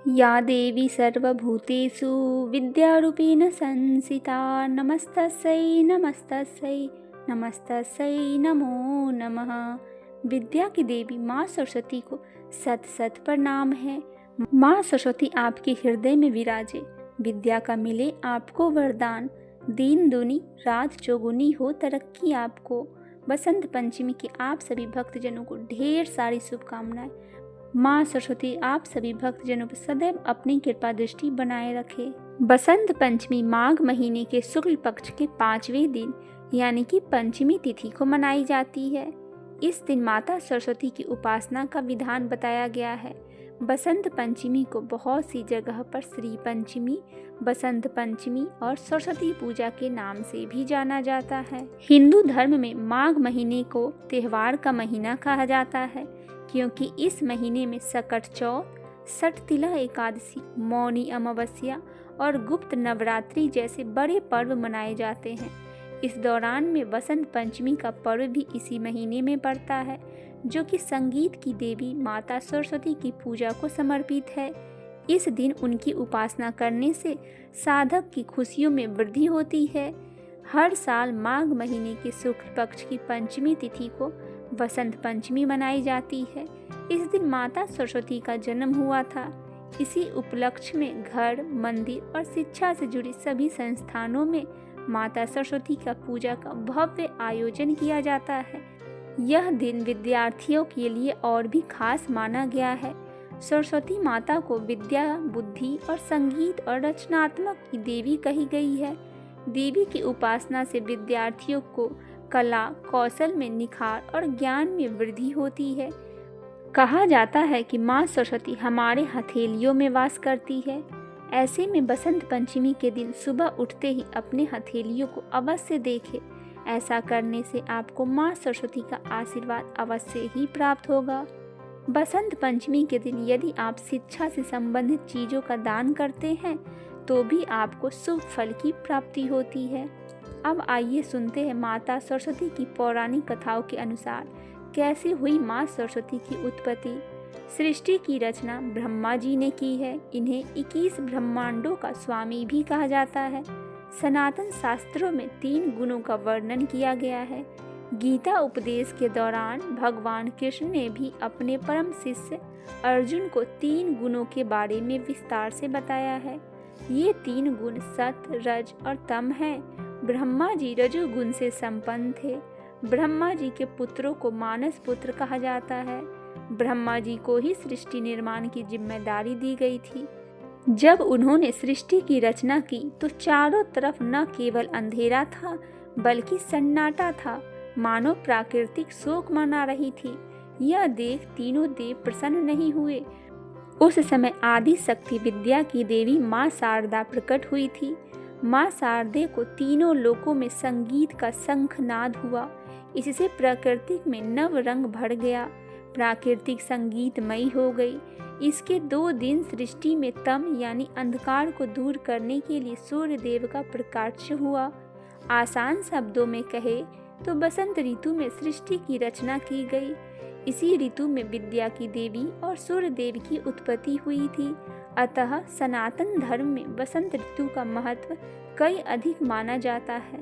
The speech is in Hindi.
या देवी सर्वभूतेषु विद्यारूपेण संस्थिता नमस्तस्यै नमस्तस्यै नमस्तस्यै नमो नमः। विद्या की देवी माँ सरस्वती को सत सत प्रणाम है। माँ सरस्वती आपके हृदय में विराजे, विद्या का मिले आपको वरदान। दिन दूनी रात चौगुनी हो तरक्की आपको। बसंत पंचमी की आप सभी भक्तजनों को ढेर सारी शुभकामनाएं। माँ सरस्वती आप सभी भक्तजनों पर सदैव अपनी कृपा दृष्टि बनाए रखे। बसंत पंचमी माघ महीने के शुक्ल पक्ष के 5वें दिन यानी कि पंचमी तिथि को मनाई जाती है। इस दिन माता सरस्वती की उपासना का विधान बताया गया है। बसंत पंचमी को बहुत सी जगह पर श्री पंचमी, बसंत पंचमी और सरस्वती पूजा के नाम से भी जाना जाता है। हिंदू धर्म में माघ महीने को त्योहार का महीना कहा जाता है, क्योंकि इस महीने में सकट चौथ, सटतिला एकादशी, मौनी अमावस्या और गुप्त नवरात्रि जैसे बड़े पर्व मनाए जाते हैं। इस दौरान में बसंत पंचमी का पर्व भी इसी महीने में पड़ता है, जो कि संगीत की देवी माता सरस्वती की पूजा को समर्पित है। इस दिन उनकी उपासना करने से साधक की खुशियों में वृद्धि होती है। हर साल माघ महीने के शुक्ल पक्ष की पंचमी तिथि को बसंत पंचमी मनाई जाती है। इस दिन माता सरस्वती का जन्म हुआ था। इसी उपलक्ष्य में घर, मंदिर और शिक्षा से जुड़ी सभी संस्थानों में माता सरस्वती का पूजा का भव्य आयोजन किया जाता है। यह दिन विद्यार्थियों के लिए और भी खास माना गया है। सरस्वती माता को विद्या, बुद्धि और संगीत और रचनात्मक की देवी कही गई है। देवी की उपासना से विद्यार्थियों को कला, कौशल में निखार और ज्ञान में वृद्धि होती है। कहा जाता है कि माँ सरस्वती हमारे हथेलियों में वास करती है। ऐसे में बसंत पंचमी के दिन सुबह उठते ही अपने हथेलियों को अवश्य देखें। ऐसा करने से आपको माँ सरस्वती का आशीर्वाद अवश्य ही प्राप्त होगा। बसंत पंचमी के दिन यदि आप शिक्षा से संबंधित चीज़ों का दान करते हैं तो भी आपको शुभ फल की प्राप्ति होती है। अब आइए सुनते हैं माता सरस्वती की पौराणिक कथाओं के अनुसार कैसे हुई माँ सरस्वती की उत्पत्ति। सृष्टि की रचना ब्रह्मा जी ने की है। इन्हें 21 ब्रह्मांडों का स्वामी भी कहा जाता है। सनातन शास्त्रों में 3 गुणों का वर्णन किया गया है। गीता उपदेश के दौरान भगवान कृष्ण ने भी अपने परम शिष्य अर्जुन को 3 गुणों के बारे में विस्तार से बताया है। ये 3 गुण सत, रज और तम हैं। ब्रह्मा जी रजोगुण से संपन्न थे। ब्रह्मा जी के पुत्रों को मानस पुत्र कहा जाता है। ब्रह्मा जी को ही सृष्टि निर्माण की जिम्मेदारी दी गई थी। जब उन्होंने सृष्टि की रचना की तो चारों तरफ न केवल अंधेरा था बल्कि सन्नाटा था, मानो प्राकृतिक शोक मना रही थी। यह देख तीनों देव प्रसन्न नहीं हुए। उस समय आदि शक्ति विद्या की देवी माँ शारदा प्रकट हुई थी। माँ शारदे को तीनों लोकों में संगीत का शंखनाद हुआ। इससे प्रकृति में नव रंग भर गया, प्राकृतिक संगीतमयी हो गई। इसके 2 दिन सृष्टि में तम यानी अंधकार को दूर करने के लिए सूर्य देव का प्रकाश हुआ। आसान शब्दों में कहे तो बसंत ऋतु में सृष्टि की रचना की गई। इसी ऋतु में विद्या की देवी और सूर्य देव की उत्पत्ति हुई थी। अतः सनातन धर्म में बसंत ऋतु का महत्व कई अधिक माना जाता है।